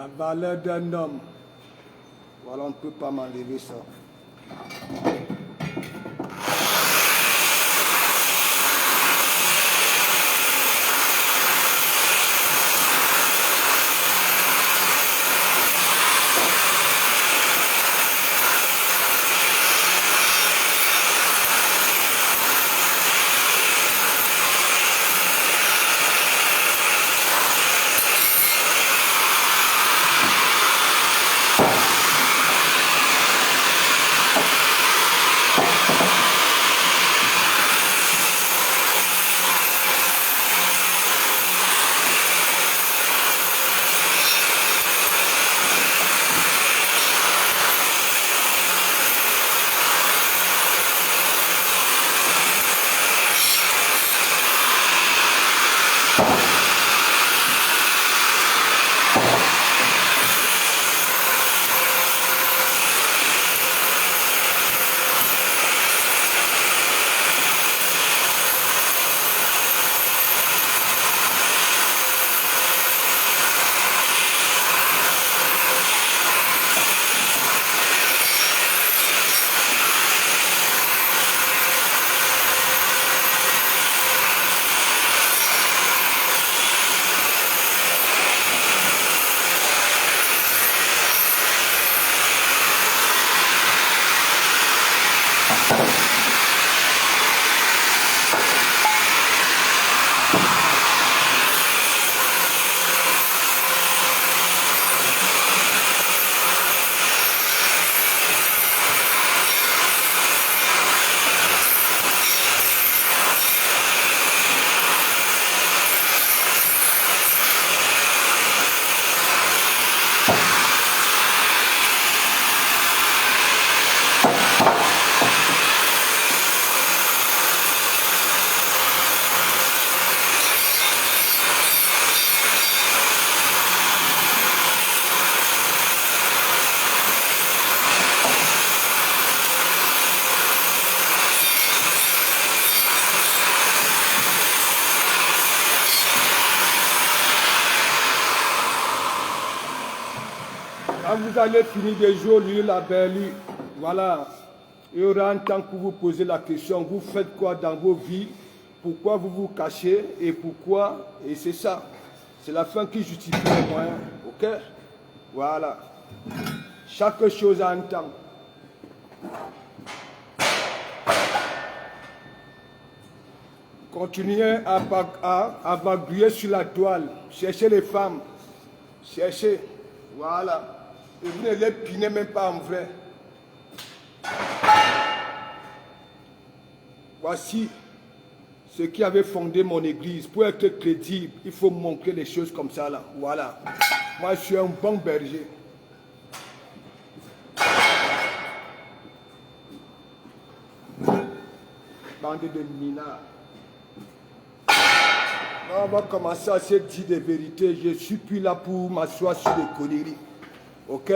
La valeur d'un homme. Voilà, on ne peut pas m'enlever ça. Quand vous allez finir de jouer la belle, voilà, il y aura un temps que vous posez la question, vous faites quoi dans vos vies, pourquoi vous vous cachez et pourquoi, et c'est ça. C'est la fin qui justifie les moyens, ok? Voilà. Chaque chose a un temps. Continuez à vagouiller sur la toile, cherchez les femmes, cherchez, voilà. Et vous ne les pinez même pas en vrai. Voici ce qui avait fondé mon église. Pour être crédible, il faut montrer les choses comme ça là. Voilà. Moi, je suis un bon berger. Bande de minards. On va commencer à se dire des vérités. Je ne suis plus là pour m'asseoir sur des conneries. Ok?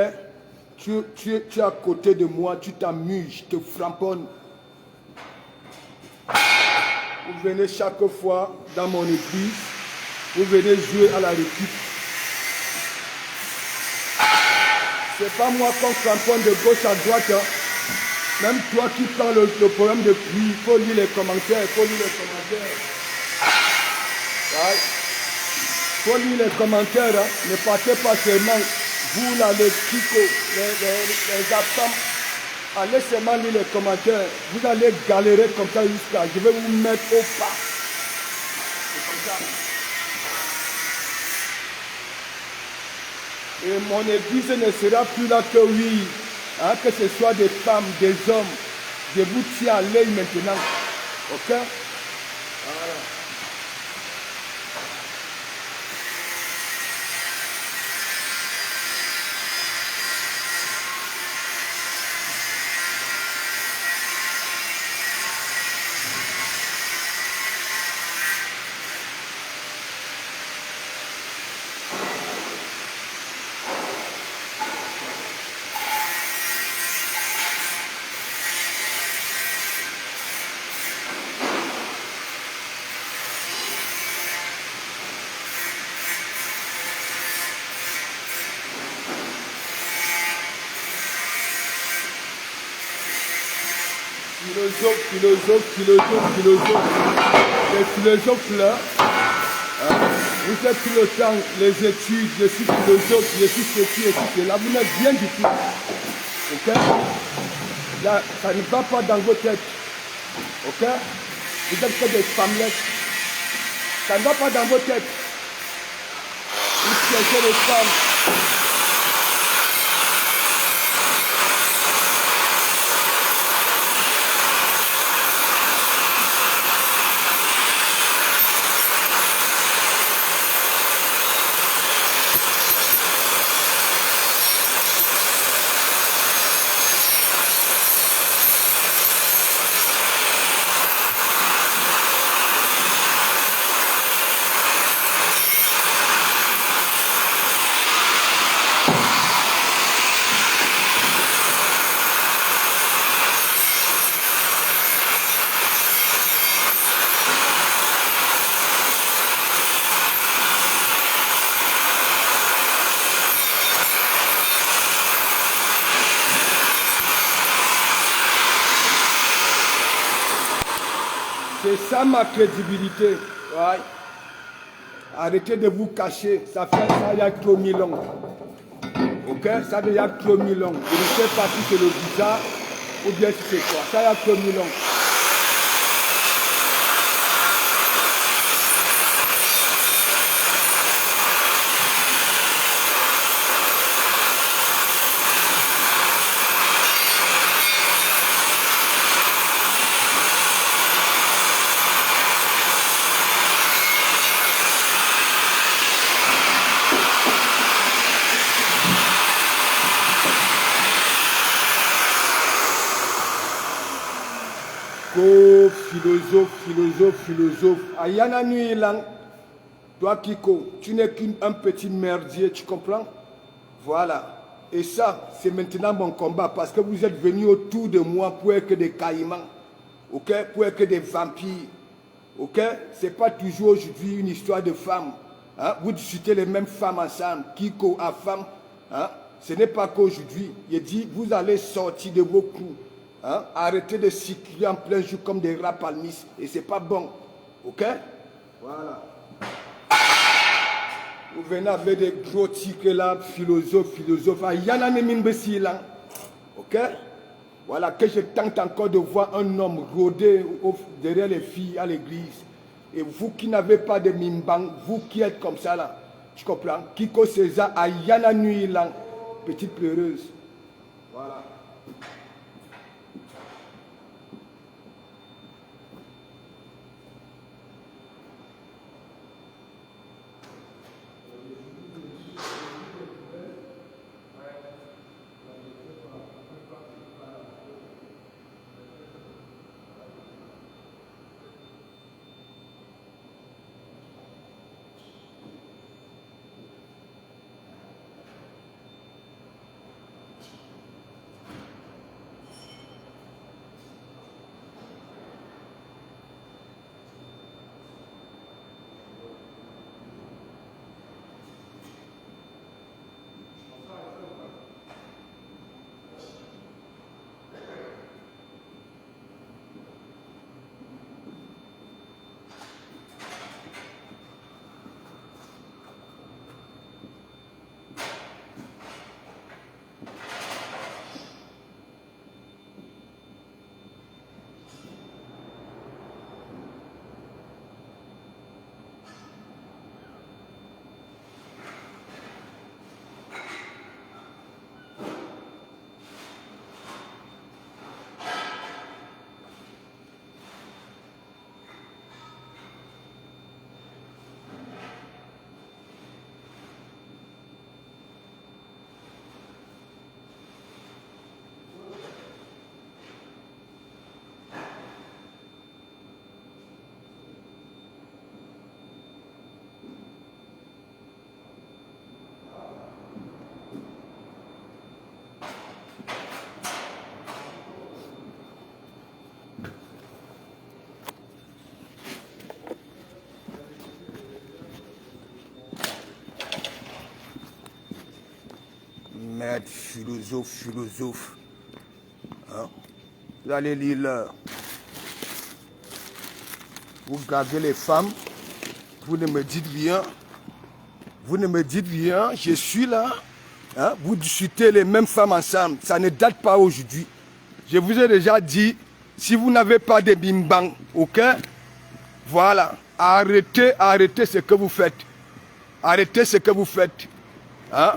Tu es à côté de moi, tu t'amuses, je te framponne. Vous venez chaque fois dans mon église, vous venez jouer à la récup. C'est pas moi qu'on framponne de gauche à droite. Hein. Même toi qui prends le problème de pluie, il faut lire les commentaires, il faut lire les commentaires. Il faut lire les commentaires, hein. Ne partez pas seulement, vous là, les kikos, les absents. Allez seulement lire les commentaires, vous allez galérer comme ça jusqu'à, je vais vous mettre au pas. C'est comme ça. Et mon église ne sera plus là que oui, hein, que ce soit des femmes, des hommes. Je vous tiens à l'œil maintenant. Ok? Voilà. philosophe. Les philosophes là, hein, vous êtes tout le temps les études, je suis philosophe, je suis ceci et cela, vous n'êtes rien du tout. Ok? Là, ça ne va pas dans vos têtes. Ok? Vous êtes que des femmelettes. Ça ne va pas dans vos têtes. Vous piégez les femmes. C'est ça ma crédibilité. Ouais. Arrêtez de vous cacher. Ça fait ça il y a trop 1000 ans. Ok? Ça il y a trop 1000 ans. Je ne sais pas si c'est le visa ou bien si c'est quoi. Ça il y a trop 1000 ans. Oh, philosophe. Ayana nuit lang. Toi, Kiko, tu n'es qu'un petit merdier, tu comprends? Voilà. Et ça, c'est maintenant mon combat parce que vous êtes venus autour de moi pour être que des caïmans. Ok? Pour être que des vampires. Ok? C'est pas toujours aujourd'hui une histoire de femmes. Hein? Vous discutez les mêmes femmes ensemble. Kiko à femme. Hein? Ce n'est pas qu'aujourd'hui. Il dit, vous allez sortir de vos coups. Hein? Arrêtez de circuler en plein jour comme des rats palmistes. Et c'est pas bon. Ok? Voilà. Vous venez avec des gros tickets là, philosophe. Il y en a des là. Ok? Voilà, que je tente encore de voir un homme rôder derrière les filles à l'église. Et vous qui n'avez pas de mimbang, vous qui êtes comme ça là, tu comprends? Kiko César, Ayana Nuit là, petite pleureuse. Voilà. Merde, philosophe. Hein? Vous allez lire l'heure. Vous gardez les femmes. Vous ne me dites rien. Vous ne me dites rien. Je suis là. Hein? Vous discutez les mêmes femmes ensemble. Ça ne date pas aujourd'hui. Je vous ai déjà dit, si vous n'avez pas de bim-bang, ok? Voilà. Arrêtez ce que vous faites. Arrêtez ce que vous faites. Hein?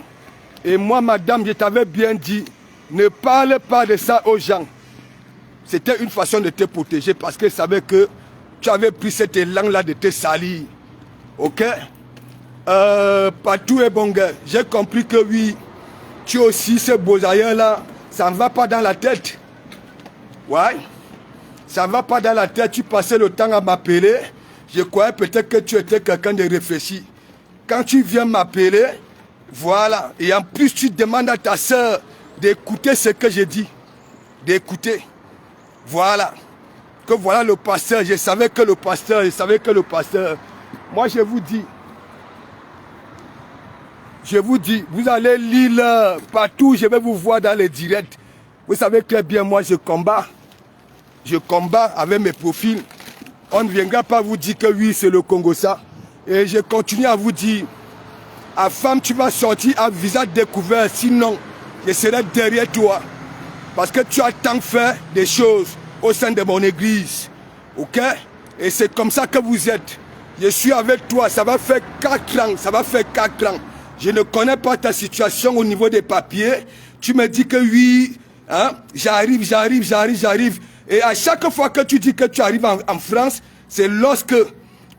Et moi, madame, je t'avais bien dit, ne parle pas de ça aux gens. C'était une façon de te protéger parce que je savais que tu avais pris cet élan-là de te salir. Ok? Partout est bon gars. J'ai compris que oui, tu aussi, ce beau ailleurs-là, ça ne va pas dans la tête. Ouais? Ça ne va pas dans la tête. Tu passais le temps à m'appeler. Je croyais peut-être que tu étais quelqu'un de réfléchi. Quand tu viens m'appeler, voilà. Et en plus, tu demandes à ta soeur d'écouter ce que je dis. D'écouter. Voilà. Que voilà le pasteur. Je savais que le pasteur. Moi, je vous dis, vous allez lire partout. Je vais vous voir dans les directs. Vous savez très bien, moi, je combats. Je combats avec mes profils. On ne viendra pas vous dire que oui, c'est le Congo ça. Et je continue à vous dire, à femme, tu vas sortir à visage découvert. Sinon, je serai derrière toi. Parce que tu as tant fait des choses au sein de mon église. Ok? Et c'est comme ça que vous êtes. Je suis avec toi. Ça va faire 4 ans. Ça va faire 4 ans. Je ne connais pas ta situation au niveau des papiers. Tu me dis que oui, hein, j'arrive. Et à chaque fois que tu dis que tu arrives en France, c'est lorsque,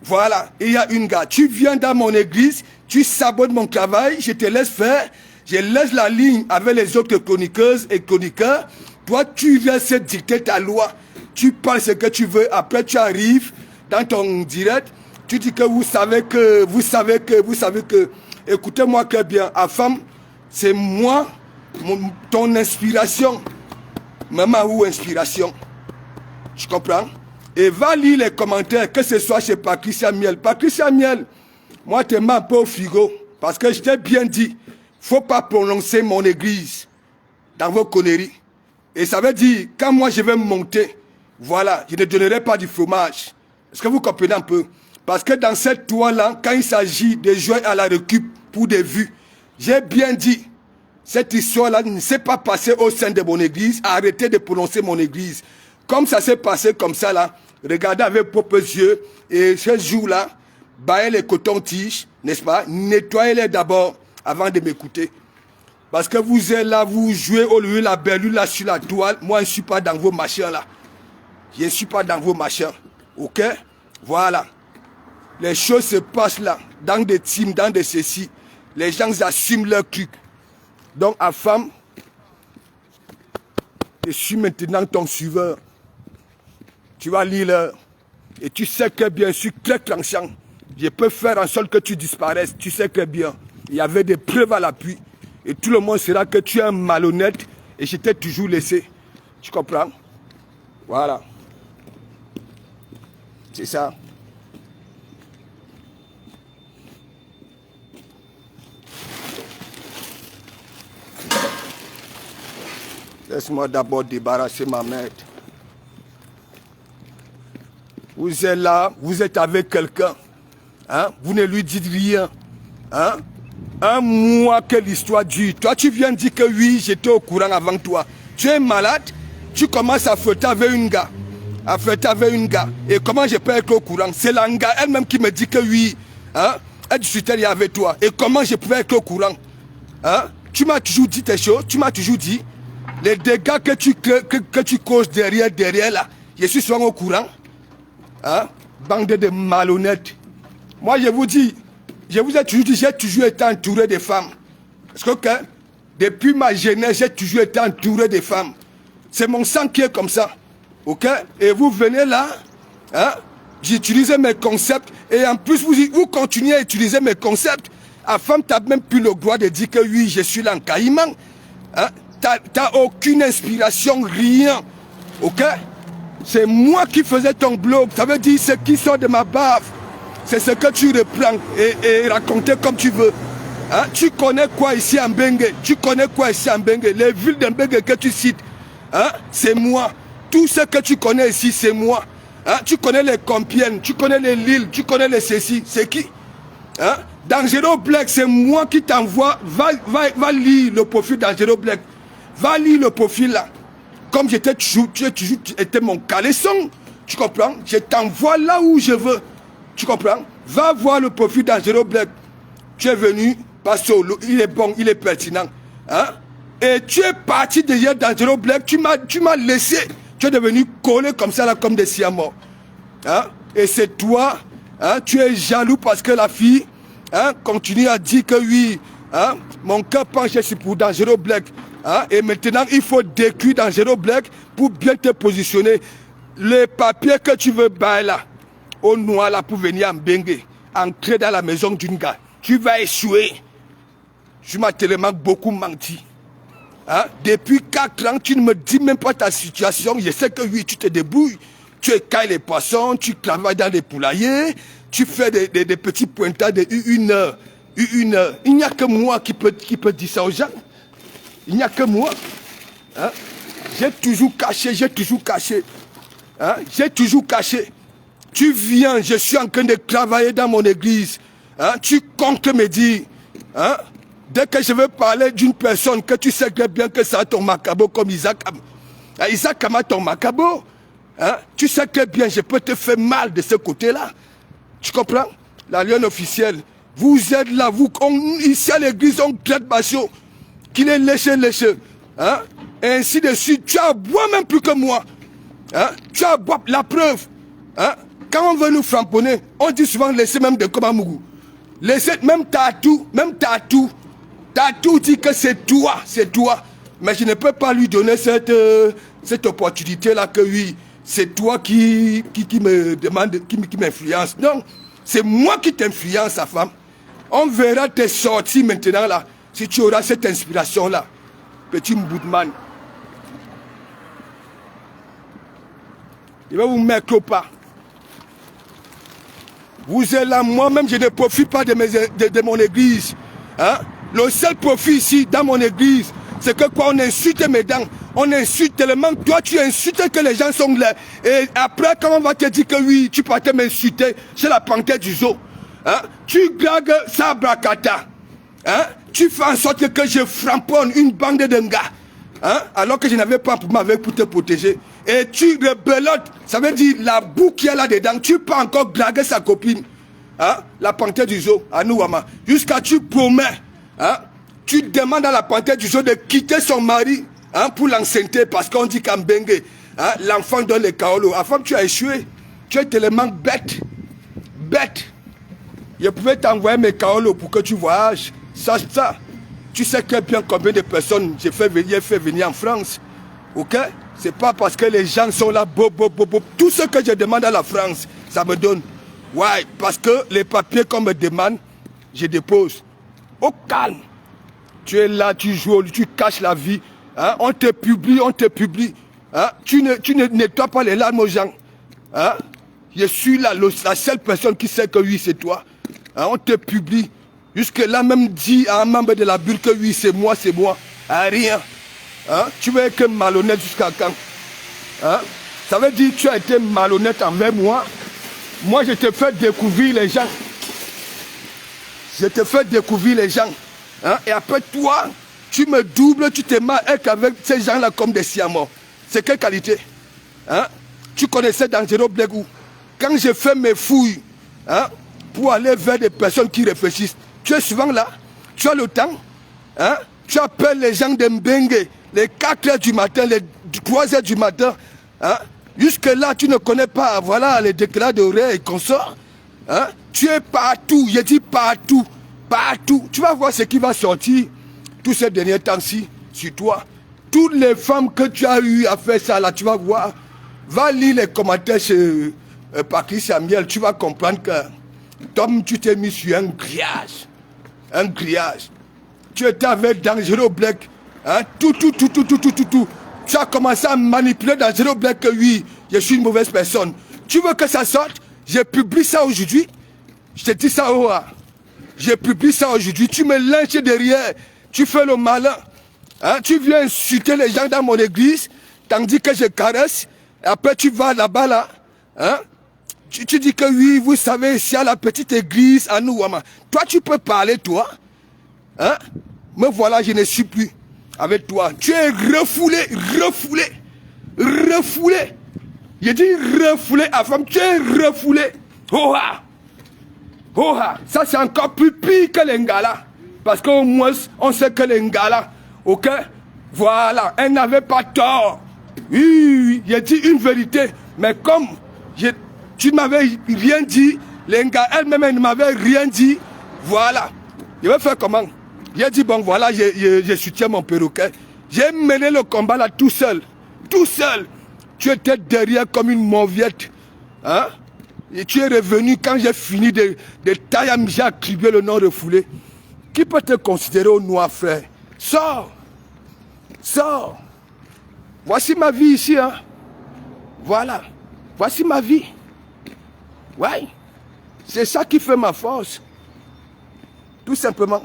voilà, il y a une gars. Tu viens dans mon église, tu sabotes mon travail, je te laisse faire, je laisse la ligne avec les autres chroniqueuses et chroniqueurs. Toi, tu viens se dicter ta loi. Tu parles ce que tu veux. Après, tu arrives dans ton direct. Tu dis que vous savez que. Écoutez-moi très bien. Afam, c'est moi, ton inspiration. Maman ou inspiration. Je comprends. Et va lire les commentaires, que ce soit chez Patricia Miel. Patricia Miel, moi, tu m'as un peu au frigo. Parce que je t'ai bien dit, faut pas prononcer mon église dans vos conneries. Et ça veut dire, quand moi je vais monter, voilà, je ne donnerai pas du fromage. Est-ce que vous comprenez un peu? Parce que dans cette toile-là, quand il s'agit de jouer à la récup pour des vues, j'ai bien dit, cette histoire-là ne s'est pas passée au sein de mon église. Arrêtez de prononcer mon église. Comme ça s'est passé comme ça là, regardez avec vos yeux. Et ce jour-là, baillez les cotons-tiges, n'est-ce pas? Nettoyez-les d'abord avant de m'écouter. Parce que vous êtes là, vous jouez au lieu de la belle là sur la toile. Moi, je ne suis pas dans vos machins là. Je ne suis pas dans vos machins. Ok? Voilà. Les choses se passent là, dans des teams, dans des ceci. Les gens assument leur truc. Donc, à femme, je suis maintenant ton suiveur. Tu vas lire l'heure. Et tu sais que bien sûr, très tranchant, je peux faire en sorte que tu disparaisses. Tu sais que bien, il y avait des preuves à l'appui. Et tout le monde saura que tu es un malhonnête et je t'ai toujours laissé. Tu comprends? Voilà. C'est ça. Laisse-moi d'abord débarrasser ma mère. Vous êtes là, vous êtes avec quelqu'un. Hein? Vous ne lui dites rien. Hein? Un mois que l'histoire dure. Toi, tu viens dire que oui, j'étais au courant avant toi. Tu es malade, tu commences à flirter avec une gars. Et comment je peux être au courant? C'est la gars elle-même qui me dit que oui. Hein? Elle discutait avec toi. Et comment je pouvais être au courant? Hein? Tu m'as toujours dit tes choses. Tu m'as toujours dit. Les dégâts que tu causes derrière là. Je suis souvent au courant. Hein? Bande de malhonnêtes. Moi, je vous dis. Je vous ai toujours dit, j'ai toujours été entouré de femmes. Parce que depuis ma jeunesse, j'ai toujours été entouré de femmes. C'est mon sang qui est comme ça. Ok? Et vous venez là, hein? J'utilise mes concepts. Et en plus, vous continuez à utiliser mes concepts. La femme, tu n'as même plus le droit de dire que oui, je suis là en caïman. Hein? Tu n'as aucune inspiration, rien. Ok? C'est moi qui faisais ton blog. Ça veut dire ce qui sort de ma bave. C'est ce que tu reprends et raconter comme tu veux. Hein? Tu connais quoi ici en Bengue? Les villes de Bengue que tu cites, hein? C'est moi. Tout ce que tu connais ici, c'est moi. Hein? Tu connais les Compiègnes, tu connais les Lille, tu connais les ceci. C'est qui? Hein? Dangereux Black, c'est moi qui t'envoie. Va lire le profil Dangereux Black. Va lire le profil là. Comme j'étais toujours, tu étais mon caleçon. Tu comprends? Je t'envoie là où je veux. Tu comprends? Va voir le profil Dangereux Black. Tu es venu parce qu'il est bon, il est pertinent. Hein? Et tu es parti derrière Dangereux Black. Tu m'as laissé. Tu es devenu collé comme ça là, comme des siamots. Hein? Et c'est toi, hein? Tu es jaloux parce que la fille, hein, continue à dire que oui, hein, mon cœur penche pour Dangereux Black. Hein? Et maintenant, il faut décuire Dangereux Black pour bien te positionner. Les papiers que tu veux bailler là, au noir là, pour venir en Bengue, entrer dans la maison d'une gars, tu vas échouer. Tu m'as tellement beaucoup menti. Hein? Depuis 4 ans, tu ne me dis même pas ta situation. Je sais que oui, tu te débrouilles. Tu écailles les poissons, tu travailles dans les poulaillers, tu fais des petits pointages de 1 heure. 1 heure. Il n'y a que moi qui peut dire ça aux gens. Il n'y a que moi. Hein? J'ai toujours caché, j'ai toujours caché. Hein? J'ai toujours caché. Tu viens, je suis en train de travailler dans mon église. Hein? Tu comptes me dire. Hein? Dès que je veux parler d'une personne que tu sais bien que ça a ton macabo comme Isaac. Isaac a ton macabo. Hein? Tu sais que bien je peux te faire mal de ce côté-là. Tu comprends? La lionne officielle. Vous êtes là, ici à l'église, on traite Bachot. Qu'il est léché. Hein? Et ainsi de suite. Tu as boire même plus que moi. Hein? Tu as boire la preuve. Hein? Quand on veut nous framponner, on dit souvent laissez même de Komamougou. Laissez même Tatou. Tatou dit que c'est toi. Mais je ne peux pas lui donner cette opportunité-là que oui, c'est toi qui me demande, qui m'influence. Non, c'est moi qui t'influence, sa femme. On verra tes sorties maintenant là, si tu auras cette inspiration-là. Petit Mboudman. Il va vous mettre au pas. Vous êtes là, moi-même, je ne profite pas de mon église. Hein? Le seul profit ici, dans mon église, c'est que quoi, on insulte mes dents. On insulte tellement, toi tu insultes que les gens sont là. Et après, quand on va te dire que oui, tu partais m'insulter, c'est la panthère du zoo. Hein? Tu glagues ça, bracata. Hein? Tu fais en sorte que je framponne une bande de gars. Hein? Alors que je n'avais pas pour m'avoir pour te protéger. Et tu rebelotes, ça veut dire la boue qu'il y a là-dedans, tu peux encore glaguer sa copine. Hein? La panthère du zoo, à Nouama. Jusqu'à tu promets. Hein? Tu demandes à la panthère du zoo de quitter son mari, hein, pour l'enceinte parce qu'on dit qu'en Bengue, hein, l'enfant donne les kaolos. Avant tu as échoué. Tu es tellement bête. Je pouvais t'envoyer mes kaolos pour que tu voyages. Sache ça. Tu sais très bien combien de personnes j'ai fait venir en France. Ok? C'est pas parce que les gens sont là, tout ce que je demande à la France, ça me donne. Ouais, parce que les papiers qu'on me demande, je dépose. Au calme. Tu es là, tu joues, tu caches la vie. Hein? On te publie. Hein? Tu ne nettoies pas les larmes aux gens. Hein? Je suis là, la seule personne qui sait que oui, c'est toi. Hein? On te publie. Jusque-là, même dit à un membre de la bulle que oui, c'est moi. Rien. Hein? Tu veux être malhonnête jusqu'à quand? Hein? Ça veut dire que tu as été malhonnête envers moi. Moi, je te fais découvrir les gens. Hein? Et après toi, tu me doubles, tu te marres avec ces gens-là comme des siamots. C'est quelle qualité? Hein? Tu connaissais Dangereux Black où? Quand je fais mes fouilles, hein, pour aller vers des personnes qui réfléchissent, tu es souvent là, tu as le temps, hein? Tu appelles les gens de Mbengue, les 4 heures du matin, les 3 heures du matin. Hein? Jusque-là, tu ne connais pas, voilà, les déclats d'oreilles et consorts. Hein? Tu es partout, je dis partout. Tu vas voir ce qui va sortir tous ces derniers temps-ci sur toi. Toutes les femmes que tu as eu à faire ça, là, tu vas voir. Va lire les commentaires chez Patricia Miel, tu vas comprendre que Tom, tu t'es mis sur un grillage. Tu étais avec Dangereux Black. Hein? Tout. Tu as commencé à manipuler Dangereux Black que oui, je suis une mauvaise personne. Tu veux que ça sorte? Je publie ça aujourd'hui. Je te dis ça, je publie ça aujourd'hui. Tu me lynches derrière. Tu fais le malin. Hein? Tu viens insulter les gens dans mon église, tandis que je caresse. Après, tu vas là-bas, là. Hein? Tu dis que oui, vous savez, ici à la petite église à Nouama. Toi, tu peux parler, toi. Hein? Mais voilà, je ne suis plus avec toi. Tu es refoulé, refoulé, refoulé. Je dis refoulé à femme, tu es refoulé. Oha! Oha! Ça, c'est encore plus pire que les Ngala. Parce qu'au moins, on sait que les Ngala, ok? Voilà, elle n'avait pas tort. Oui, j'ai dit une vérité. Mais comme tu ne m'avais rien dit, les gars, elle-même ne m'avait rien dit. Voilà. Je vais faire comment? J'ai dit, bon, voilà, je soutiens mon perroquet. J'ai mené le combat là tout seul. Tout seul. Tu étais derrière comme une mauviette. Hein? Et tu es revenu quand j'ai fini de tailler, j'ai attribué le nom refoulé. Qui peut te considérer au noir, frère? Sors. Sors. Voici ma vie ici, hein. Voilà. Voici ma vie. Ouais. C'est ça qui fait ma force. Tout simplement.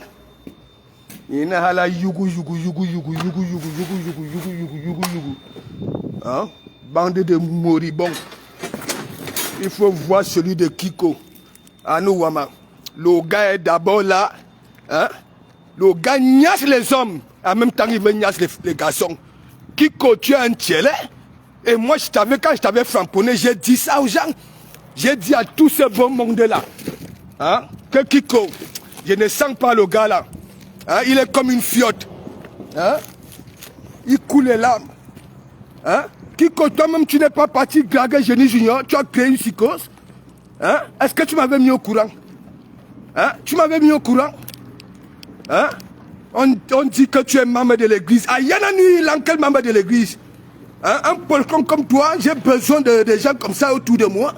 Hein? Bande de moribonds. Il faut voir celui de Kiko. Anouama. Le gars est d'abord là. Hein? Le gars niasse les hommes. En même temps, il veut niasse les garçons. Kiko, tu es un tchélé. Et moi, quand je t'avais framponné, j'ai dit ça aux gens. J'ai dit à tout ce bon monde-là, hein, que Kiko, je ne sens pas le gars là. Hein, il est comme une fiotte. Hein, il coule les larmes. Hein, Kiko, toi-même, tu n'es pas parti draguer Génie Junior. Tu as créé une psychose. Hein, est-ce que tu m'avais mis au courant? Hein, tu m'avais mis au courant? Hein, on dit que tu es membre de l'église. Ah, Yanani, quel membre de l'église? Hein, un poltron comme toi, j'ai besoin de gens comme ça autour de moi.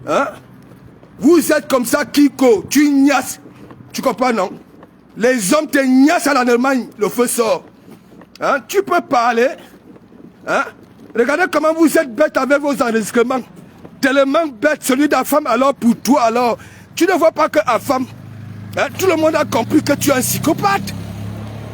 Hein? Vous êtes comme ça, Kiko, tu ignasses. Tu comprends, non? Les hommes te ignassent en Allemagne, le feu sort. Hein? Tu peux parler. Hein? Regardez comment vous êtes bête avec vos enregistrements. Tellement bête, celui de la femme, alors pour toi, alors. Tu ne vois pas que la femme. Hein? Tout le monde a compris que tu es un psychopathe.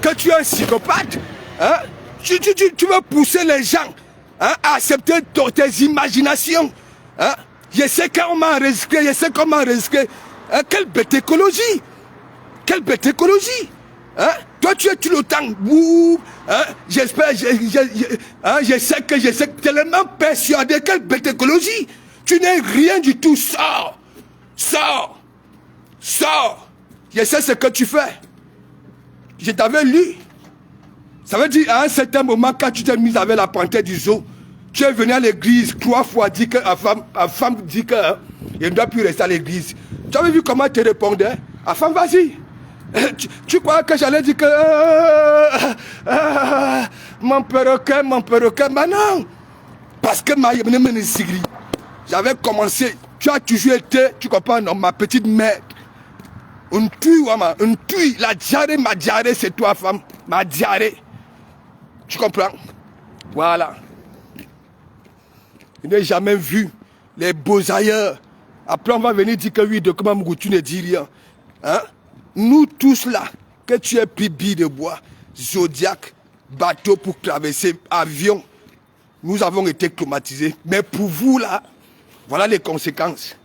Que tu es un psychopathe. Hein? Tu veux pousser les gens, hein, à accepter tes imaginations. Hein? Je sais qu'on m'a enregistré, je sais qu'on m'a enregistré. Hein? Quelle bête écologie! Quelle bête écologie! Hein? Toi, tu es tout le temps. Hein? J'espère, hein? je sais que tellement persuadé. Quelle bête écologie! Tu n'es rien du tout. Sors! Sors! Sors! Je sais ce que tu fais. Je t'avais lu. Ça veut dire, à un certain moment, quand tu t'es mis avec la panthère du zoo, tu es venu à l'église 3 fois, dit que la femme dit que hein, il ne doit plus rester à l'église. Tu avais vu comment tu répondais? La femme, vas-y. Tu crois que j'allais dire que mon perroquet, mais non. Parce que j'avais commencé, tu as toujours été, tu comprends, non, ma petite mère. Une tue, la diarrhée, ma diarrhée, c'est toi, femme, ma diarrhée. Tu comprends? Voilà. Je n'ai jamais vu les beaux ailleurs. Après, on va venir dire que oui, de comment tu ne dis rien. Hein? Nous tous là, que tu aies pris billes de bois, Zodiac, bateau pour traverser, avion, nous avons été traumatisés. Mais pour vous là, voilà les conséquences.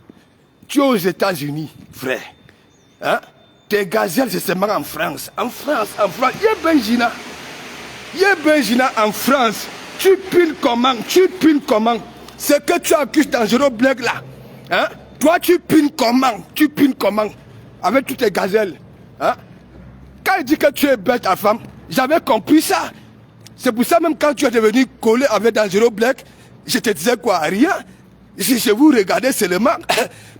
Tu es aux États-Unis, frère. Hein? Tes gazelles, c'est seulement en France. En France. Il y a Benjina. En France. Tu piles comment? Ce que tu accuses dans Zero Black là. Hein? Toi, tu piles comment? Avec toutes tes gazelles. Hein? Quand il dit que tu es bête à femme, j'avais compris ça. C'est pour ça même quand tu es devenu collé avec dans Zero Black, je te disais quoi? Rien. Je vous regardais seulement.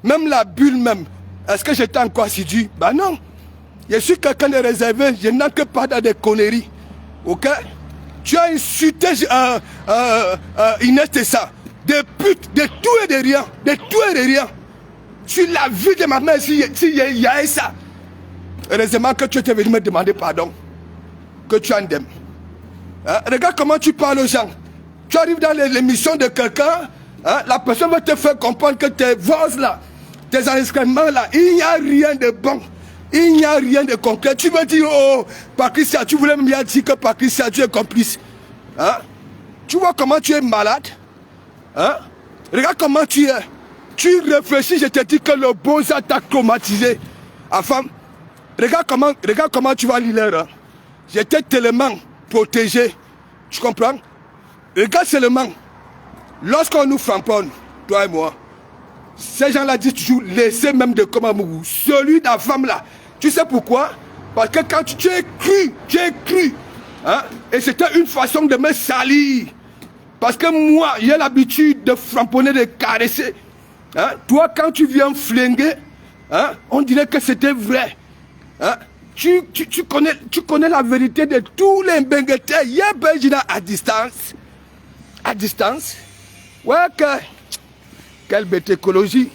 Même la bulle même. Est-ce que j'étais encore assidu? Ben non. Je suis quelqu'un de réservé. Je n'entre pas dans des conneries. Ok? Tu as insulté Inès Tessa. De pute, de tout et de rien. De tout et de rien. Sur la vie de ma mère, s'il y a ça. Heureusement que tu étais venu me demander pardon. Que tu en aimes. Hein? Regarde comment tu parles aux gens. Tu arrives dans l'émission de quelqu'un, hein? La personne va te faire comprendre que tes voix là, tes enregistrements là, il n'y a rien de bon. Il n'y a rien de concret. Tu me dis, oh, Patricia, tu voulais me dire que Patricia, tu es complice. Hein? Tu vois comment tu es malade? Hein? Regarde comment tu es. Tu réfléchis, je te dis que le Beaux-Arts t'a traumatisé. Enfin, regarde comment tu vas lire l'heure. Hein? J'étais tellement protégé. Tu comprends? Regarde seulement. Lorsqu'on nous framponne, toi et moi, ces gens-là disent toujours, laissez même de Komamougou. Celui de la femme là. Tu sais pourquoi? Parce que quand tu es cru. Hein? Et c'était une façon de me salir. Parce que moi, j'ai l'habitude de framponner, de caresser. Hein? Toi, quand tu viens flinguer, hein? On dirait que c'était vrai. Hein? Tu connais la vérité de tous les benguetés. Il y a Benjina à distance. À distance. Ouais, quelle bête écologie.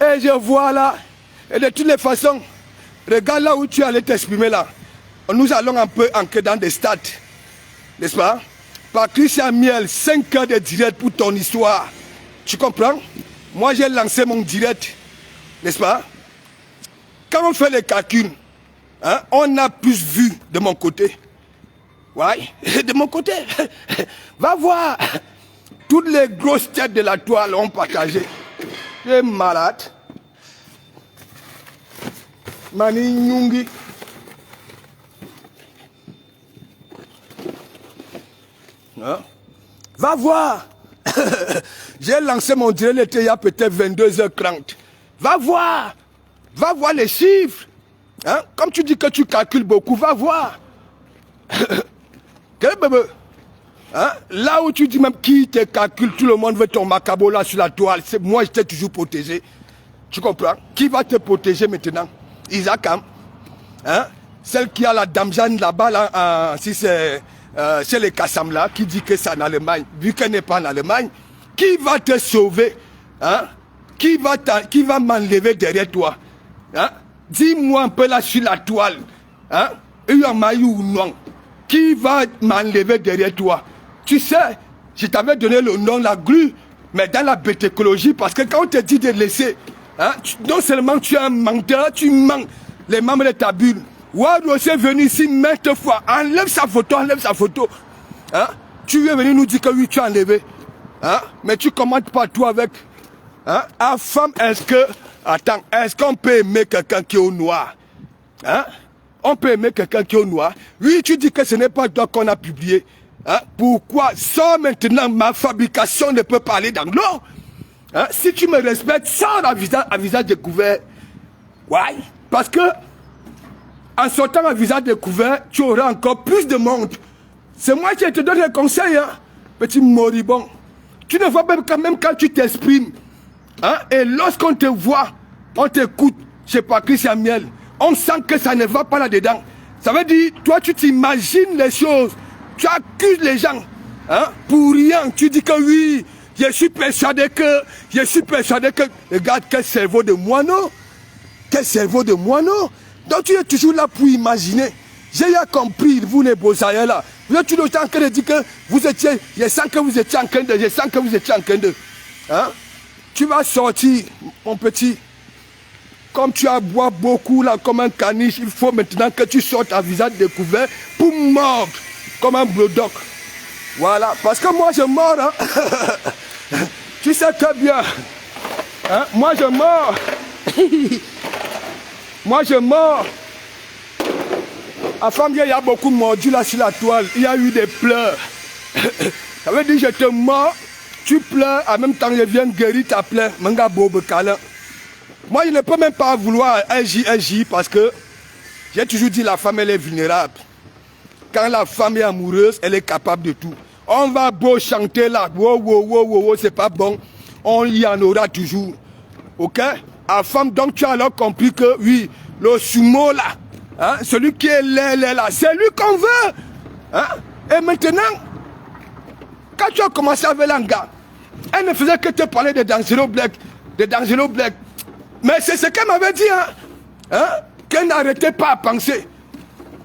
Et je vois là, et de toutes les façons, regarde là où tu allais t'exprimer là. Nous allons un peu entrer dans des stades. N'est-ce pas? Patricia Miel, 5 heures de direct pour ton histoire. Tu comprends? Moi, j'ai lancé mon direct. N'est-ce pas? Quand on fait les calculs, hein, on a plus vu de mon côté. Ouais, de mon côté. Va voir. Toutes les grosses têtes de la toile ont partagé. Tu es malade. Mani Nyungi. Hein? Va voir. J'ai lancé mon direct il y a peut-être 22h30. Va voir. Va voir les chiffres. Hein? Comme tu dis que tu calcules beaucoup, va voir. Quel bébé? Hein? Là où tu dis même qui te calcule, tout le monde veut ton macabo là sur la toile. Moi, je t'ai toujours protégé. Tu comprends? Qui va te protéger maintenant? Isaac, hein? Celle qui a la dame Jeanne là-bas, là, si c'est chez les Kassam là, qui dit que c'est en Allemagne, vu qu'elle n'est pas en Allemagne, qui va te sauver? Hein? Qui va m'enlever derrière toi? Hein? Dis-moi un peu là sur la toile. Hein? ou non? Qui va m'enlever derrière toi? Tu sais, je t'avais donné le nom, la grue, mais dans la bête écologie, parce que quand on te dit de laisser, hein, non seulement tu es un menteur, tu mens les membres de ta bulle. Wado est venu ici maintes fois, enlève sa photo. Hein? Tu es venu nous dire que oui, tu as enlevé. Hein? Mais tu commentes pas toi avec. Hein? À femme, est-ce qu'on peut aimer quelqu'un qui est au noir? Hein? On peut aimer quelqu'un qui est au noir. Oui, tu dis que ce n'est pas toi qu'on a publié. Hein? Pourquoi? Sors maintenant, ma fabrication ne peut pas aller dans l'eau. Hein? Si tu me respectes, sors à visage découvert. Ouais. Parce que, en sortant à visage découvert, tu auras encore plus de monde. C'est moi qui te donne les conseils, hein? Petit moribond. Tu ne vois même quand tu t'exprimes. Hein? Et lorsqu'on te voit, on t'écoute, je sais pas, Christian Miel, on sent que ça ne va pas là-dedans. Ça veut dire, toi, tu t'imagines les choses. Tu accuses les gens. Hein? Pour rien, tu dis que oui, je suis persuadé que... Regarde, quel cerveau de moineau. Quel cerveau de moineau. Donc tu es toujours là pour imaginer. J'ai compris, vous les Beaux-Arts là. Vous êtes toujours en train de dire que vous étiez... Je sens que vous étiez en train de... Hein? Tu vas sortir, mon petit. Comme tu as boit beaucoup là, comme un caniche, il faut maintenant que tu sortes à visage découvert pour mordre comme un bulldog. Voilà, parce que moi je mords. Hein? Tu sais très bien. Hein? Moi je mords. Moi je mords. À femme, il y a beaucoup mordu là sur la toile. Il y a eu des pleurs. Ça veut dire je te mords. Tu pleures, en même temps je viens guérir ta plaie. Manga bobe câlin. Moi je ne peux même pas vouloir agir parce que j'ai toujours dit la femme elle est vulnérable. Quand la femme est amoureuse, elle est capable de tout. On va beau chanter là, wow, c'est pas bon. On y en aura toujours. Ok? La femme, donc tu as alors compris que oui, le sumo là, hein, celui qui est là, c'est lui qu'on veut. Hein? Et maintenant, quand tu as commencé avec l'anga, elle ne faisait que te parler de Dangereux Black. Mais c'est ce qu'elle m'avait dit, hein? Qu'elle n'arrêtait pas à penser.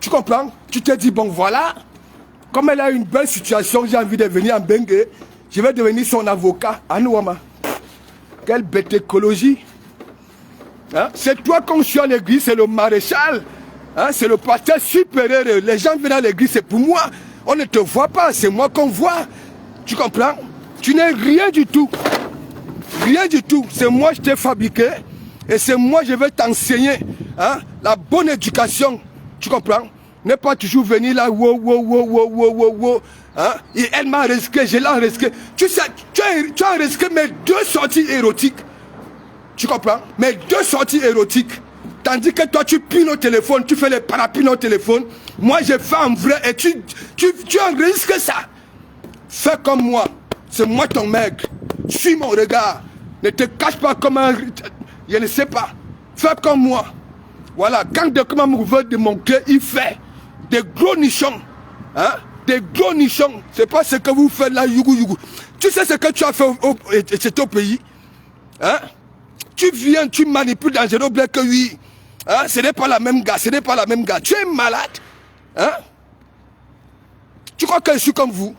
Tu comprends? Tu te dis, bon voilà, comme elle a une belle situation, j'ai envie de venir en Bengue, je vais devenir son avocat à Nouama. Quelle bête écologie. Hein? C'est toi qu'on suit à l'église, c'est le maréchal. Hein? C'est le pasteur supérieur. Les gens viennent à l'église, c'est pour moi. On ne te voit pas, c'est moi qu'on voit. Tu comprends? Tu n'es rien du tout. Rien du tout. C'est moi je t'ai fabriqué. Et c'est moi je vais t'enseigner hein, la bonne éducation. Tu comprends? Ne pas toujours venir là, wow. Hein? Et elle m'a risqué, je l'ai risqué. Tu sais, tu as risqué mes 2 sorties érotiques. Tu comprends? Mes 2 sorties érotiques. Tandis que toi, tu pines au téléphone, tu fais les parapines au téléphone. Moi, je fais en vrai et tu risques ça. Fais comme moi. C'est moi ton mec. Suis mon regard. Ne te cache pas comme un... Je ne sais pas. Fais comme moi. Voilà. Quand de comment veut de mon cœur, il fait des gros nichons. Hein? Des gros nichons. C'est pas ce que vous faites là, yougou. Tu sais ce que tu as fait c'était au pays? Hein? Tu viens, tu manipules dans un objet que oui. Hein? Ce n'est pas la même gars, ce n'est pas la même gars. Tu es malade. Hein? Tu crois que je suis comme vous?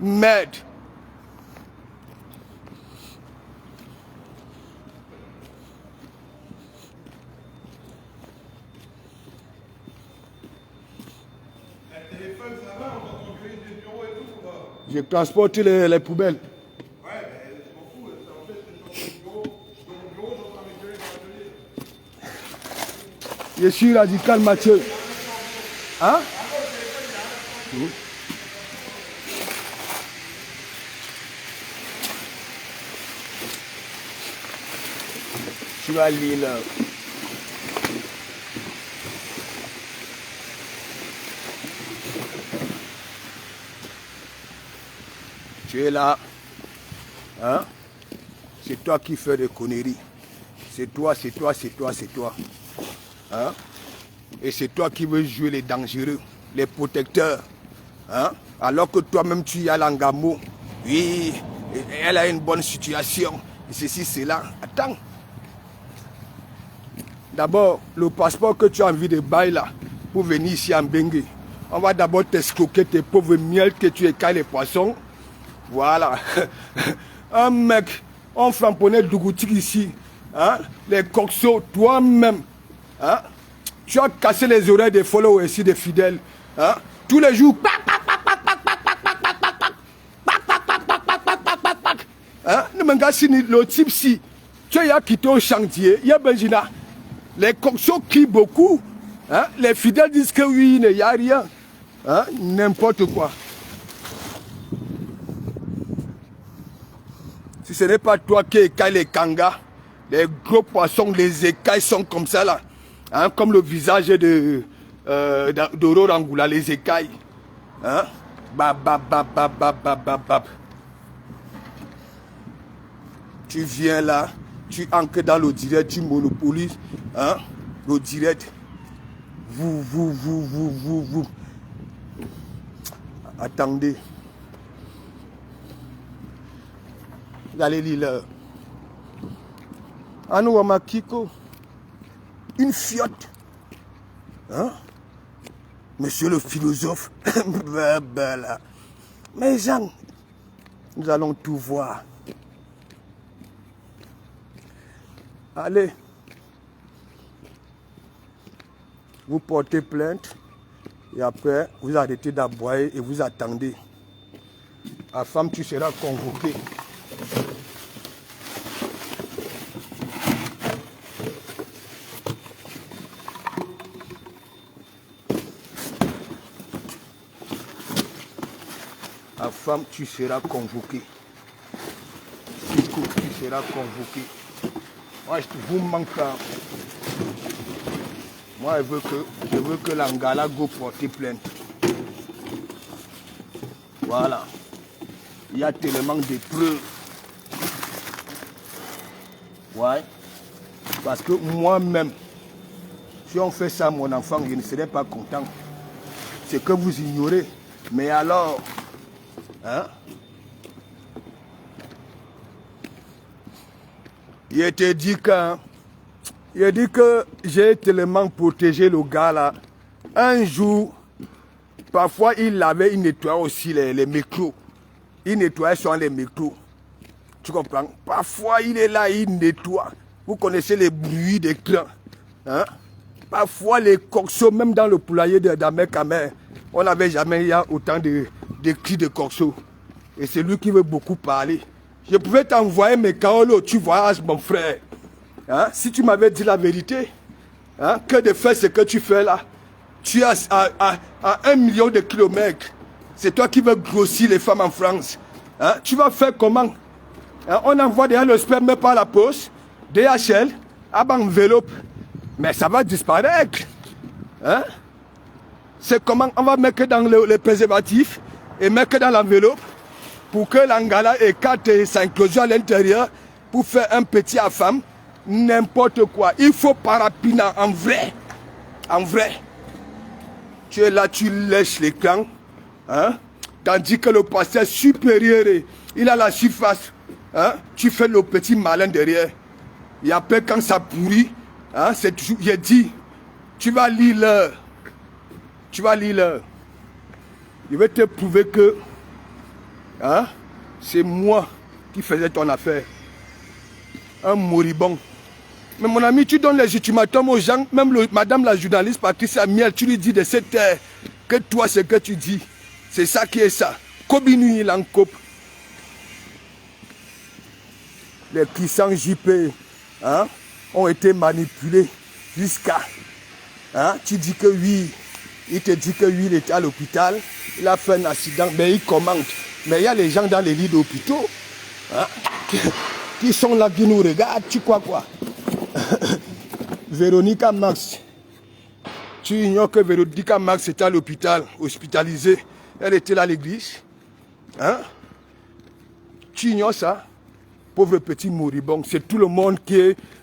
Merde. Je transporte les poubelles. Ouais, mais je m'en fous. En fait, dans mon bureau, je suis radical, Mathieu. Hein? Je suis à Lille. Tu es là. Hein? C'est toi qui fais des conneries. C'est toi. Hein? Et c'est toi qui veux jouer les dangereux, les protecteurs. Hein? Alors que toi-même tu y as l'engamo. Oui, elle a une bonne situation. Et ceci, cela. Attends. D'abord, le passeport que tu as envie de bailler là, pour venir ici en Bengue. On va d'abord t'escroquer tes pauvres miels que tu écailles les poissons. Voilà. Un mec, on frapponnait Dougoutik ici. Hein? Les coxos, toi-même. Hein? Tu as cassé les oreilles des followers ici, des fidèles. Hein? Tous les jours. Hein? Le type si. Tu as quitté au chantier. Il y a Benjina. Les coxos crient beaucoup. Hein? Les fidèles disent que oui, il n'y a rien. Hein? N'importe quoi. Si ce n'est pas toi qui écailles les kangas, les gros poissons, les écailles sont comme ça là. Hein, comme le visage d'Aurore Angoula, les écailles. Hein? Bab. Tu viens là, tu ancres dans le direct, tu monopolises. Hein? Le direct. Vous. Attendez. Allez lire. Anou Amakiko. Une fiotte. Hein? Monsieur le philosophe. Mais Jean, nous allons tout voir. Allez. Vous portez plainte. Et après, vous arrêtez d'aboyer et vous attendez. La femme, tu seras convoquée. La femme, tu seras convoqué. Écoute, tu seras convoqué. Moi, je vous manque. Moi, je veux que l'Angala go porter plainte. Voilà. Il y a tellement de preuves. Ouais. Parce que moi-même, si on fait ça à mon enfant, je ne serais pas content. C'est que vous ignorez. Mais alors, hein? Il te dit que j'ai tellement protégé le gars là. Un jour, parfois il nettoyait aussi les micros. Il nettoyait sur les micros. Tu comprends? Parfois il est là, il nettoie. Vous connaissez les bruits d'écran. Hein? Parfois les coxos, même dans le poulailler d'Amer Kamer, on n'avait jamais eu autant de des cris de corso. Et c'est lui qui veut beaucoup parler. Je pouvais t'envoyer mes Kaolo, tu voyages mon frère. Hein? Si tu m'avais dit la vérité, hein, que de faire ce que tu fais là, tu es à 1 million de kilomètres. C'est toi qui veux grossir les femmes en France. Hein? Tu vas faire comment? Hein? On envoie déjà le sperme par la poste, DHL, à enveloppe. Mais ça va disparaître. Hein? C'est comment on va mettre dans le préservatif et mettre dans l'enveloppe pour que l'angala écarte sa inclusion à l'intérieur pour faire un petit à femme, n'importe quoi. Il faut parapina en vrai. En vrai. Tu es là, tu lèches l'écran. Hein? Tandis que le pasteur supérieur, il a la surface. Hein? Tu fais le petit malin derrière. Et après, quand ça pourrit, hein, c'est toujours, j'ai dit, tu vas lire l'heure. Tu vas lire l'heure. Je vais te prouver que hein, c'est moi qui faisais ton affaire. Un moribond. Mais mon ami, tu donnes les ultimatums aux gens, même madame la journaliste Patricia Miel, tu lui dis de cette terre que toi, ce que tu dis, c'est ça qui est ça. Kobinu il en coupe. Les puissants JP hein, ont été manipulés jusqu'à... Hein, tu dis que oui, il te dit que oui, il était à l'hôpital, il a fait un accident, mais il commente. Mais il y a les gens dans les lits d'hôpitaux hein, qui sont là, qui nous regardent, tu crois quoi? Véronica Max, tu ignores que Véronica Max était à l'hôpital, hospitalisée. Elle était là à l'église. Hein? Tu ignores ça? Pauvre petit moribond, c'est tout le monde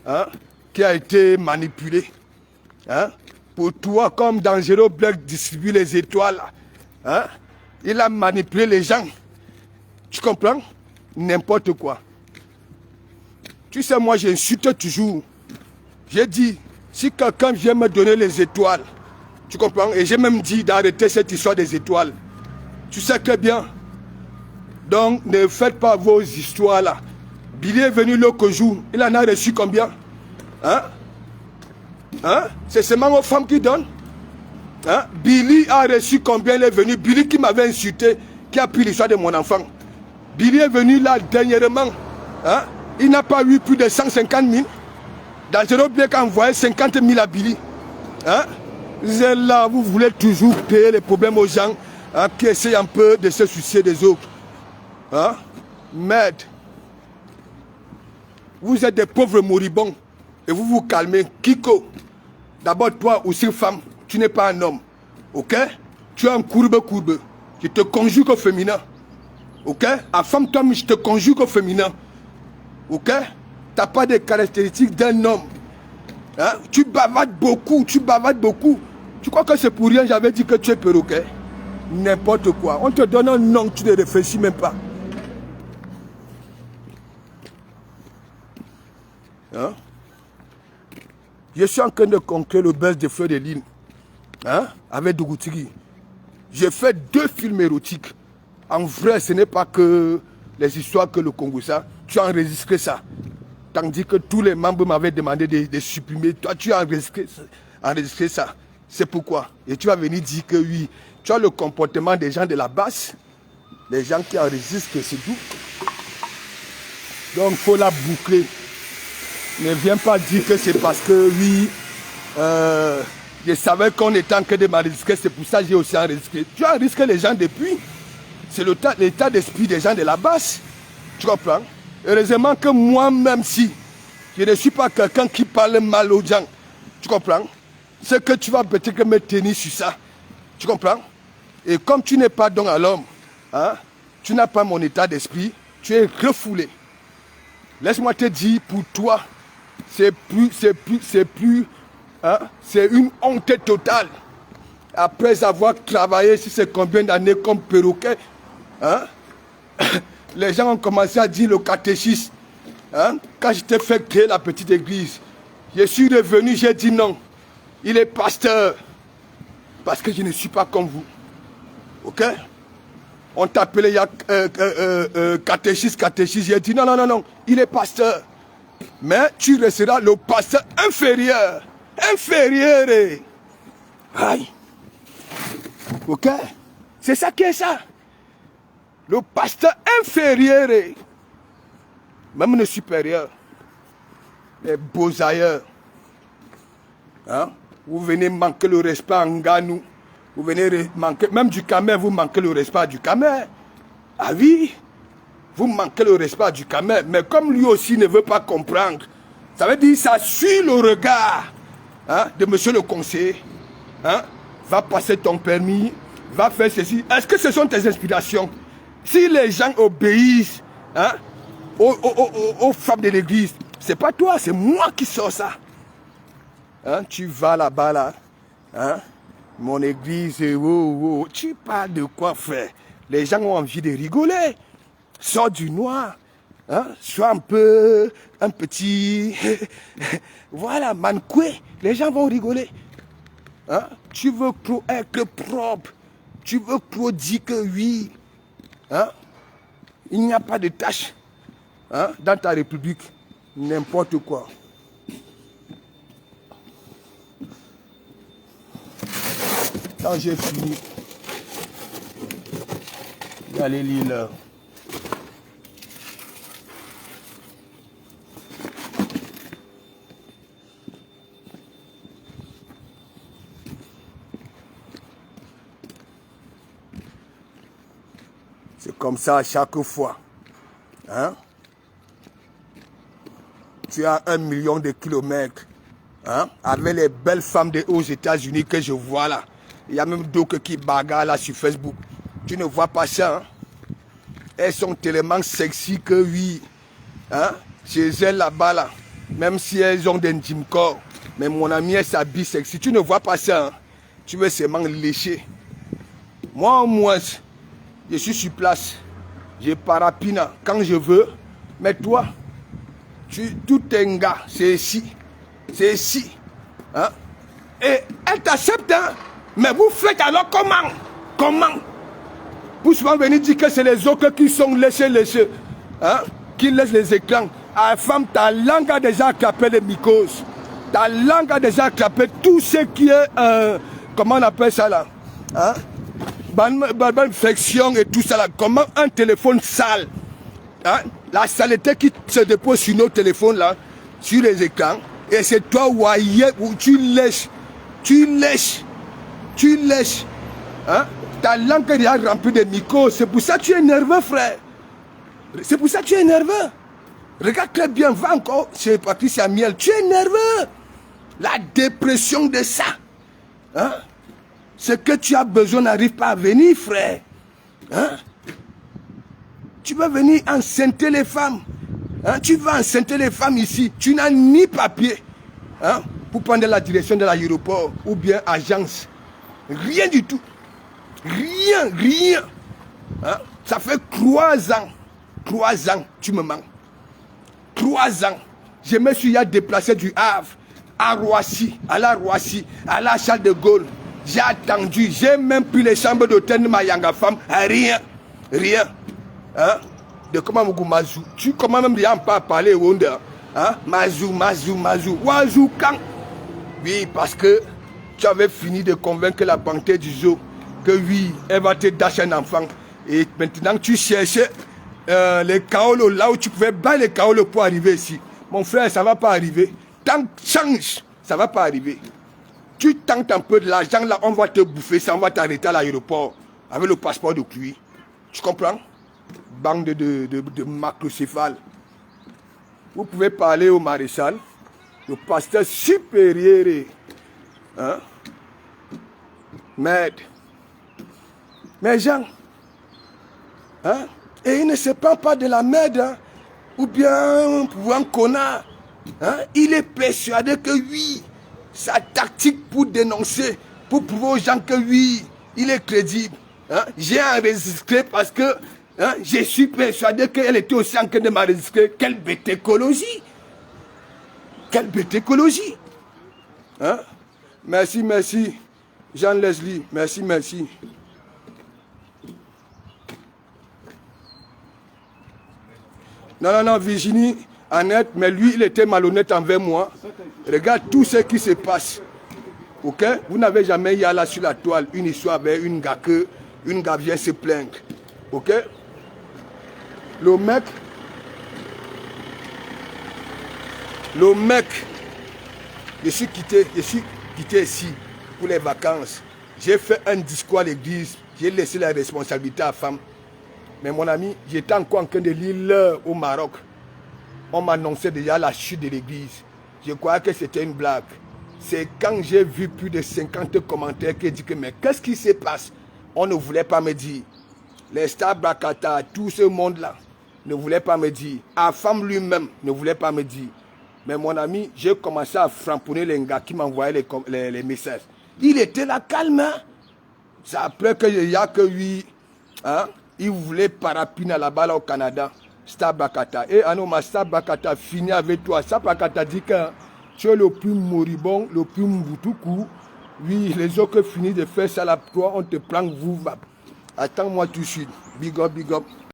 hein, qui a été manipulé. Hein? Pour toi, comme Dangereux Black distribue les étoiles, hein? Il a manipulé les gens. Tu comprends? N'importe quoi. Tu sais, moi, j'insulte toujours. J'ai dit, si quelqu'un vient me donner les étoiles, tu comprends? Et j'ai même dit d'arrêter cette histoire des étoiles. Tu sais que bien. Donc, ne faites pas vos histoires là. Billy est venu l'autre jour. Il en a reçu combien? Hein? Hein? C'est seulement aux femmes qui donnent. Hein? Billy a reçu combien? Il est venu. Billy qui m'avait insulté, qui a pris l'histoire de mon enfant. Billy est venu là dernièrement. Hein? Il n'a pas eu plus de 150 000. Dangereux Black a envoyé 50 000 à Billy. Hein? Vous êtes là, vous voulez toujours payer les problèmes aux gens hein, qui essayent un peu de se soucier des autres. Hein? Merde. Vous êtes des pauvres moribonds. Et vous vous calmez. Kiko, d'abord toi aussi femme, tu n'es pas un homme. Ok? Tu es un courbe. Je te conjugue au féminin. Ok? À femme, toi, je te conjugue au féminin. Ok? Tu n'as pas des caractéristiques d'un homme. Hein? Tu bavardes beaucoup. Tu crois que c'est pour rien, j'avais dit que tu es perroquet? N'importe quoi. On te donne un nom, tu ne réfléchis même pas. Hein? Je suis en train de conclure le buzz de Fleur de Lille. Hein? Avec Dougoutiri. J'ai fait 2 films érotiques. En vrai, ce n'est pas que les histoires que le Congo ça. Tu as enregistré ça. Tandis que tous les membres m'avaient demandé de supprimer. Toi, tu as enregistré ça. C'est pourquoi. Et tu vas venir dire que oui, tu as le comportement des gens de la basse. Les gens qui enregistrent, c'est tout. Donc, il faut la boucler. Ne viens pas dire que c'est parce que oui, je savais qu'on était en train de m'enregistrer, c'est pour ça que j'ai aussi enregistré. Tu as enregistré les gens depuis. C'est l'état d'esprit des gens de la basse. Tu comprends? Heureusement que moi-même, si je ne suis pas quelqu'un qui parle mal aux gens, tu comprends? C'est que tu vas peut-être me tenir sur ça. Tu comprends? Et comme tu n'es pas don à l'homme, hein, tu n'as pas mon état d'esprit, tu es refoulé. Laisse-moi te dire, pour toi, c'est une honte totale. Après avoir travaillé sur ces combien d'années comme perroquet, hein, les gens ont commencé à dire le catéchisme. Hein, quand je t'ai fait créer la petite église, je suis revenu, j'ai dit non. Il est pasteur. Parce que je ne suis pas comme vous. Ok? On t'appelait catéchisme. J'ai dit non. Il est pasteur. Mais tu resteras le pasteur inférieur. Aïe. Ok? C'est ça qui est ça. Le pasteur inférieur, même le supérieur, les beaux ailleurs. Hein? Vous venez manquer le respect à Nganou. Vous venez manquer, même du Camer, vous manquez le respect du Camer. Ah oui, vous manquez le respect du Camer. Mais comme lui aussi ne veut pas comprendre, ça veut dire que ça suit le regard, hein, de monsieur le conseiller. Hein? Va passer ton permis, va faire ceci. Est-ce que ce sont tes inspirations? Si les gens obéissent, hein, aux femmes de l'église, c'est pas toi, c'est moi qui sors ça. Hein, tu vas là-bas, là, hein, mon église, tu parles de quoi faire? Les gens ont envie de rigoler. Sors du noir, hein, sois un petit, voilà, manqué. Les gens vont rigoler. Hein? Tu veux être propre, tu veux dire que oui, hein? Il n'y a pas de tâche, hein, dans ta république, n'importe quoi. Quand j'ai fini, j'allais lire l'heure. C'est comme ça à chaque fois. Hein? Tu as 1 million de kilomètres, hein, avec les belles femmes aux États-Unis que je vois là. Il y a même d'autres qui bagarrent là sur Facebook. Tu ne vois pas ça. Hein? Elles sont tellement sexy que oui. Hein? Chez elles là-bas là. Même si elles ont des intimes corps. Mais mon ami, elle s'habille sexy. Tu ne vois pas ça. Hein? Tu veux seulement lécher. Moi au moins, je suis sur place. Je parapine quand je veux. Mais toi, tout un gars, c'est ici. C'est ici. Hein? Et elle t'accepte, hein? Mais vous faites alors comment? Comment? Vous souvent venir dire que c'est les autres qui sont léchés, hein? Qui laissent les écrans. Ah, femme, ta langue a déjà attrapé les mycoses. Ta langue a déjà attrapé tout ce qui est, comment on appelle ça là? Hein? Infection et tout ça là. Comment un téléphone sale, hein? La saleté qui se dépose sur nos téléphones là, sur les écrans, et c'est toi où tu lèches, hein? Ta langue est déjà remplie de mycoses. C'est pour ça que tu es nerveux, frère. C'est pour ça que tu es nerveux. Regarde très bien, va encore chez Patricia Miel. Tu es nerveux. La dépression de ça, hein? Ce que tu as besoin n'arrive pas à venir, frère. Hein? Tu veux venir enceinter les femmes. Hein? Tu vas enceinter les femmes ici. Tu n'as ni papier, hein, pour prendre la direction de l'aéroport ou bien agence. Rien du tout. Rien. Hein? Ça fait 3 ans. 3 ans, tu me manques. 3 ans. Je me suis déplacé du Havre à Roissy, à la Charles de Gaulle. J'ai attendu, j'ai même pris les chambres d'hôtel de ma yanga femme. Rien. Hein? De comment Mazou. Tu comment même rien pas parler au Wonder. Hein? Mazou. Wazou quand? Oui, parce que tu avais fini de convaincre la panthère du zoo que oui, elle va te dasher un enfant. Et maintenant tu cherchais les kaolos là où tu pouvais battre les kaolos pour arriver ici. Mon frère, ça ne va pas arriver. Tant que change, ça ne va pas arriver. Tu tentes un peu de l'argent là, on va te bouffer, ça, on va t'arrêter à l'aéroport avec le passeport de pluie. Tu comprends? Bande de macrocéphales. Vous pouvez parler au maréchal, le pasteur supérieur. Hein? Merde. Mais Jean, hein? Et il ne se prend pas de la merde, hein? Ou bien pour un connard. Hein? Il est persuadé que oui, sa tactique pour dénoncer, pour prouver aux gens que oui, il est crédible. Hein? J'ai enregistré parce que, hein, je suis persuadé qu'elle était aussi en train de m'enregistrer. Quelle bête écologie! Quelle bête écologie! Hein? Merci. Jean Leslie, merci. Non, Virginie, Annette, mais lui, il était malhonnête envers moi. Regarde tout ce qui se passe. Ok? Vous n'avez jamais eu là sur la toile une histoire avec une gars vient se plaindre. Ok? Le mec, je suis quitté ici pour les vacances. J'ai fait un discours à l'église, j'ai laissé la responsabilité à la femme. Mais mon ami, j'étais encore en train de lire l'heure au Maroc. On m'annonçait déjà la chute de l'église. Je croyais que c'était une blague. C'est quand j'ai vu plus de 50 commentaires que j'ai dit que mais qu'est-ce qui se passe? On ne voulait pas me dire. Les Star Brakata, tout ce monde-là ne voulait pas me dire. La femme lui-même ne voulait pas me dire. Mais mon ami, j'ai commencé à framponner les gars qui m'envoyaient les messages. Il était là calme. Hein? Ça après qu'il n'y a que lui. Hein? Il voulait parapiner là-bas là, au Canada. Star Brakata. Et Anoma, Star Brakata finit avec toi. Star Brakata dit que tu es le plus moribond, le plus moutoukou. Oui, les autres finissent de faire ça là pour toi. On te prend vous. Attends-moi tout de suite. Big up, big up.